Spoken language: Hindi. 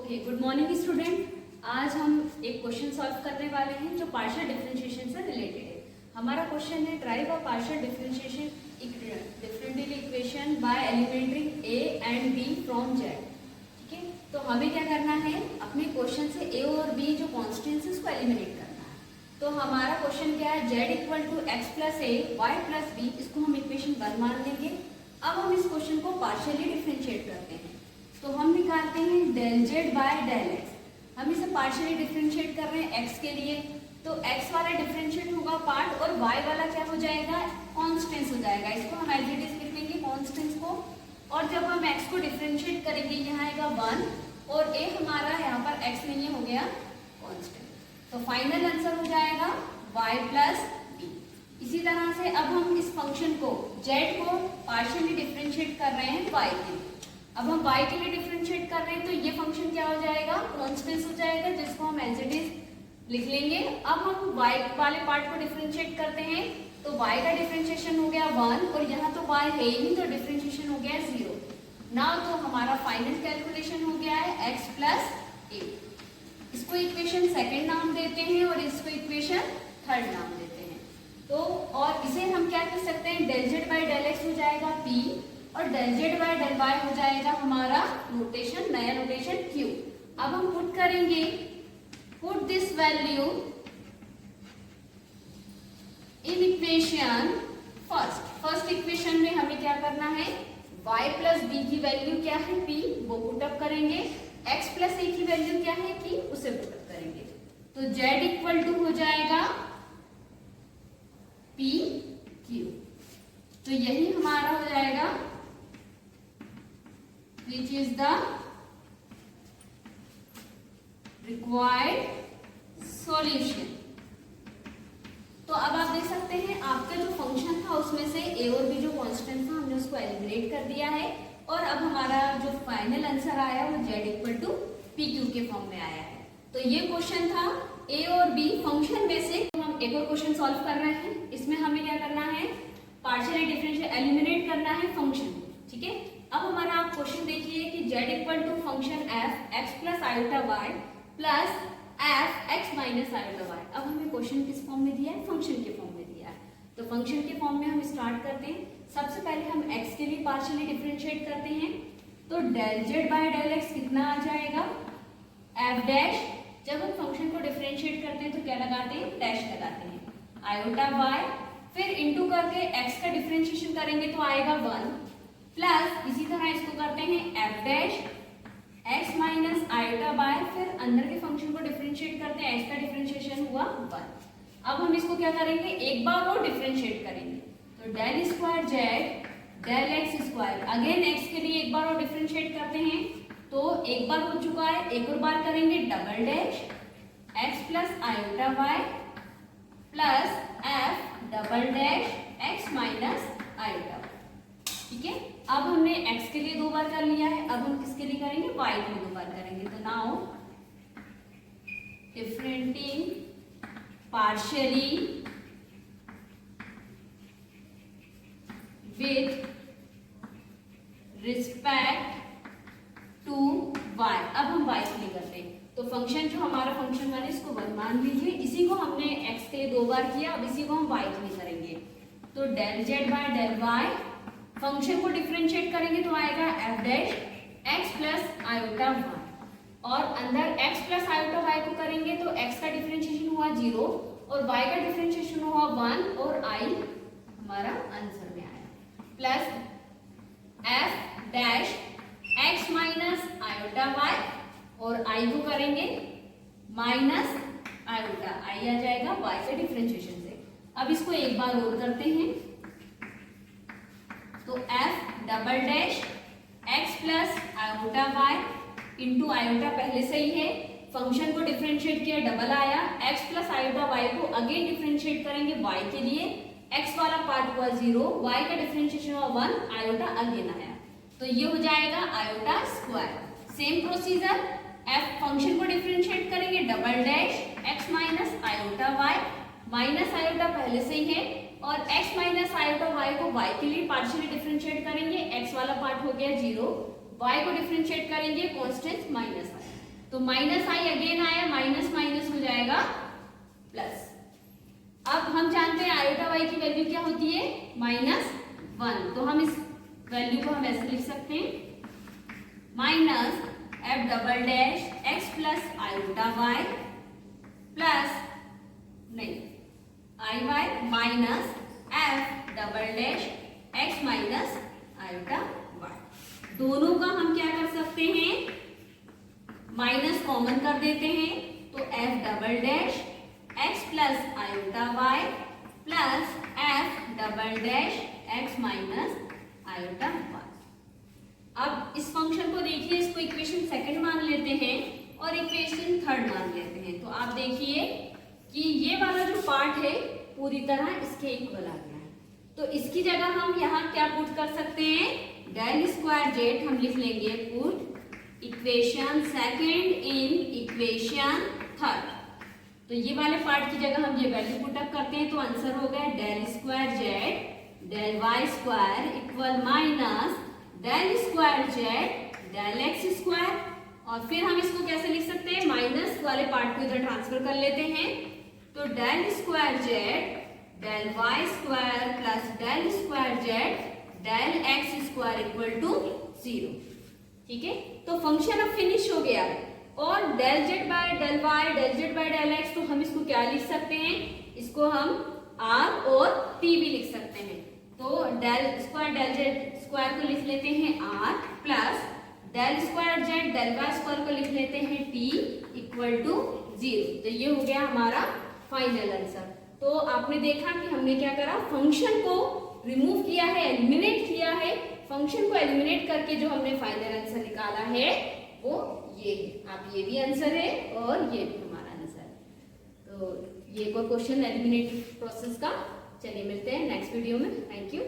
Okay, good morning student. आज हम एक क्वेश्चन सॉल्व करने वाले हैं जो पार्शियल डिफरेंशिएशन से रिलेटेड है। हमारा क्वेश्चन है derive a partial differentiation differential equation by eliminating A and B from Z. ठीक है, तो हमें क्या करना है, अपने क्वेश्चन से ए और बी जो कॉन्स्टेंट्स उसको एलिमिनेट करना है। तो हमारा क्वेश्चन क्या है, z equal to x plus a y plus b, इसको हम इक्वेशन 1 मान लेंगे। अब हम इस क्वेश्चन को पार्शियली डिफरेंशिएट करते हैं, तो हम निकालते हैं del z by del x. हम इसे पार्शियली डिफरेंशिएट कर रहे हैं एक्स के लिए, तो एक्स वाला डिफरेंशिएट होगा पार्ट और वाई वाला क्या हो जाएगा, कॉन्स्टेंट्स हो जाएगा। इसको हम एज इट इज लिख लेंगे कॉन्स्टेंट्स को, और जब हम एक्स को डिफरेंशिएट करेंगे यहाँ आएगा 1 और ए हमारा यहाँ पर एक्स नहीं है, हो गया कॉन्स्टेंट। तो फाइनल आंसर हो जाएगा वाई प्लस बी। इसी तरह से अब हम इस फंक्शन को जेड को पार्शियली डिफरेंशिएट कर रहे हैं वाई के लिए। अब हम y के लिए डिफरेंशिएट कर रहे हैं, तो ये फंक्शन क्या हो जाएगा, कॉन्स्टेंट हो जाएगा, जिसको हम एज इट इज लिख लेंगे। अब हम y वाले पार्ट को डिफरेंशिएट करते हैं, तो y का डिफरेंशिएशन हो गया 1 और यहाँ तो y है ही नहीं, तो डिफरेंशिएशन हो गया 0। ना तो हमारा फाइनल कैलकुलेशन हो गया है x प्लस ए। इसको इक्वेशन सेकेंड नाम देते हैं और इसको इक्वेशन थर्ड नाम देते हैं। तो और इसे हम क्या कह सकते हैं, del z by del x हो जाएगा p और del z by del y हो जाएगा हमारा नोटेशन, नया नोटेशन क्यू। अब हम पुट करेंगे, put this value in equation first equation में हमें क्या करना है, y प्लस बी की वैल्यू क्या है p, वो पुटअप करेंगे। x प्लस ए की वैल्यू क्या है q, उसे पुटअप करेंगे। तो z इक्वल टू हो जाएगा p q। तो यही हमारा हो जाएगा which is the required solution। तो अब आप देख सकते हैं आपका जो फंक्शन था उसमें से a और b जो कांस्टेंट था हमने उसको एलिमिनेट कर दिया है, और अब हमारा जो फाइनल आंसर आया वो z equal to p q के फॉर्म में आया है। तो ये क्वेश्चन था a और b फंक्शन में से। हम एक और क्वेश्चन सॉल्व कर रहे हैं, इसमें हमें क्या करना है, पार्शियली डिफरेंशिएट एलिमिनेट करना है फंक्शन। ठीक है, अब हमारा आप क्वेश्चन देखिए कि z equal to function f x plus iota y plus f x minus iota y। अब हमें क्वेश्चन किस फॉर्म में दिया है, फंक्शन के फॉर्म में दिया है। तो फंक्शन के फॉर्म में हम स्टार्ट करते हैं। सबसे पहले हम x के लिए पार्शियली डिफरेंशिएट करते हैं, तो del z by del x कितना आ जाएगा, f डैश। जब हम फंक्शन को डिफरेंशिएट करते हैं तो क्या लगाते हैं, डैश लगाते हैं, आयोटा y, फिर इंटू करके x का डिफरेंशिएशन करेंगे तो आएगा 1 प्लस इसी तरह इसको करते हैं f dash x minus iota by, फिर अंदर के फंक्शन को डिफरेंशिएट करते हैं, x का डिफरेंशिएशन हुआ 1। अब हम इसको क्या करेंगे, एक बार और डिफरेंशिएट करेंगे, तो del square z del x square, again x के लिए एक बार और डिफरेंशिएट करते हैं, तो एक बार हो चुका है, एक और बार करेंगे, double dash x plus iota y plus f double dash x minus iota. ठीक है, अब हमने x के लिए 2 बार कर लिया है, अब हम किसके लिए करेंगे, y के लिए 2 बार करेंगे। तो now differentiating partially with respect to y। अब हम y के लिए करते हैं, तो फंक्शन जो हमारा फंक्शन 1 है इसको 1 मान लीजिए। इसी को हमने x के लिए 2 बार किया, अब इसी को हम y के लिए करेंगे। तो del z by del y, function को डिफरेंशिएट करेंगे तो आएगा f dash x plus iota y, और अंदर x प्लस आयोटा y को करेंगे तो x का डिफरेंशिएशन हुआ 0 और y का डिफरेंशिएशन हुआ 1 और I हमारा आंसर में आया, plus f dash x minus iota y और I को करेंगे माइनस आयोटा, I आ जाएगा y के डिफरेंशिएशन से। अब इसको एक बार और करते हैं, तो f double dash x plus iota y into iota पहले से ही है, फंक्शन को डिफरेंशिएट किया डबल आया, x प्लस आयोटा y को अगेन डिफरेंशिएट करेंगे y के लिए, x वाला पार्ट हुआ 0, y का डिफरेंशिएशन हुआ 1, आयोटा अगेन आया, तो ये हो जाएगा iota square. Same procedure, f function को डिफरेंशिएट करेंगे double dash x minus iota y, minus iota पहले से ही है, और x माइनस आयोटा y को y के लिए पार्शियली डिफरेंशिएट करेंगे, x वाला पार्ट हो गया 0, y को डिफरेंशिएट करेंगे कांस्टेंट माइनस आया, तो माइनस आई अगेन आया, माइनस माइनस हो जाएगा प्लस। अब हम जानते हैं आयोटा वाई की वैल्यू क्या होती है, -1। तो हम इस वैल्यू को हम ऐसे लिख सकते हैं minus F double dash x plus iota Y plus नहीं I Y minus F double dash x minus iota Y. दोनों का हम क्या कर सकते हैं, माइनस कॉमन कर देते हैं, तो f double dash x plus iota Y plus f double dash x minus iota y. अब इस फंक्शन को देखिए, इसको इक्वेशन सेकंड मान लेते हैं और इक्वेशन थर्ड मान लेते हैं। तो आप देखिए कि ये वाला जो पार्ट है पूरी तरह इसके इक्वल आ गया है, तो इसकी जगह हम यहाँ क्या पुट कर सकते हैं, डेल स्क्वायर जेड हम लिख लेंगे put equation second in equation third. तो ये वाले पार्ट की जगह हम ये वैल्यू पुट अप करते हैं, तो आंसर हो गया del square z del y square equal minus del square z del x square. और फिर हम इसको कैसे लिख सकते हैं, माइनस वाले पार्ट को इधर ट्रांसफर कर लेते हैं, तो del square z del y square plus del square z del x square equal to 0। ठीक है, तो फंक्शन अब फिनिश हो गया। और del z by del y del z by del x, तो हम इसको क्या लिख सकते हैं, इसको हम आर और टी भी लिख सकते हैं। तो del square del z square को लिख लेते हैं r plus del square z del y square को लिख लेते हैं टी इक्वल टू 0। तो ये हो गया हमारा फाइनल आंसर। तो आपने देखा कि हमने क्या करा, फंक्शन को रिमूव किया है, एलिमिनेट किया है। फंक्शन को एलिमिनेट करके जो हमने फाइनल आंसर निकाला है वो ये है। आप ये भी आंसर है और ये भी हमारा आंसर है। तो ये कोई क्वेश्चन एलिमिनेट प्रोसेस का। चलिए मिलते हैं नेक्स्ट वीडियो में। Thank you.